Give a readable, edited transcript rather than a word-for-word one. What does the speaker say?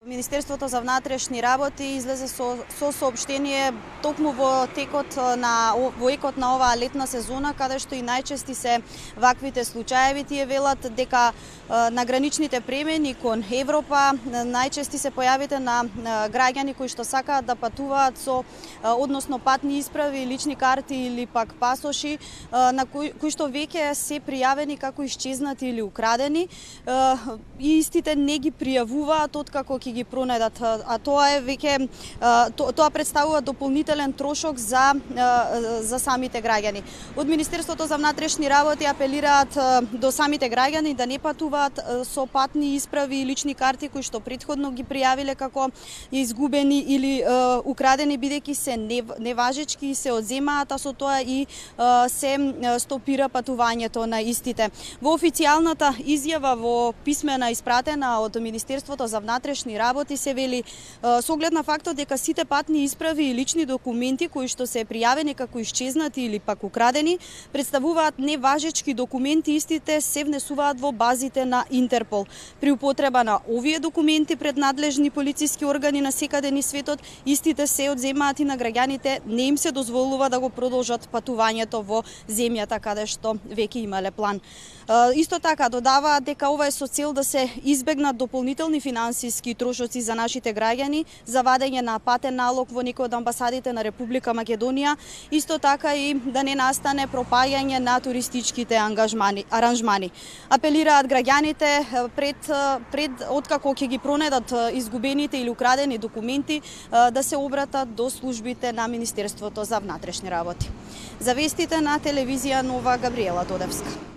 Министерството за внатрешни работи излезе со соопштение токму во екот на оваа летна сезона, каде што и најчести се ваквите случаеви. Тие велат дека на граничните премини кон Европа најчести се појавите на граѓани кои што сакаат да патуваат со односно патни исправи, лични карти или пак пасоши, на кои што веќе се пријавени како исчезнати или украдени, и истите не ги пријавуваат откако ќе ги пронедат, а тоа е веќе тоа представува дополнителен трошок за самите граѓани. Од Министерството за внатрешни работи апелираат до самите граѓани да не патуваат со патни исправи и лични карти кои што претходно ги пријавиле како изгубени или украдени, бидејќи се неважечки и се одземаат, а со тоа и се стопира патувањето на истите. Во официјалната изјава во писмена испратена од Министерството за внатрешни работи се вели: со оглед на фактот дека сите патни исправи и лични документи кои што се пријавени како исчезнати или пак украдени представуваат неважечки документи, истите се внесуваат во базите на Интерпол. При употреба на овие документи пред надлежни полициски органи на секаде низ светот, истите се одземаат и на граѓаните не им се дозволува да го продолжат патувањето во земјата каде што веќе имале план. Исто така додаваат дека ова е со цел да се избегнат дополнителни финансиски трошоци за нашите граѓани за вадење на патен налог во некој од амбасадите на Република Македонија, исто така и да не настане пропаѓање на туристичките аранжмани. Апелираат граѓаните пред откако ќе ги пронедат изгубените или украдени документи да се обратат до службите на Министерството за внатрешни работи. За вестите на телевизија Нова, Габриела Тодевска.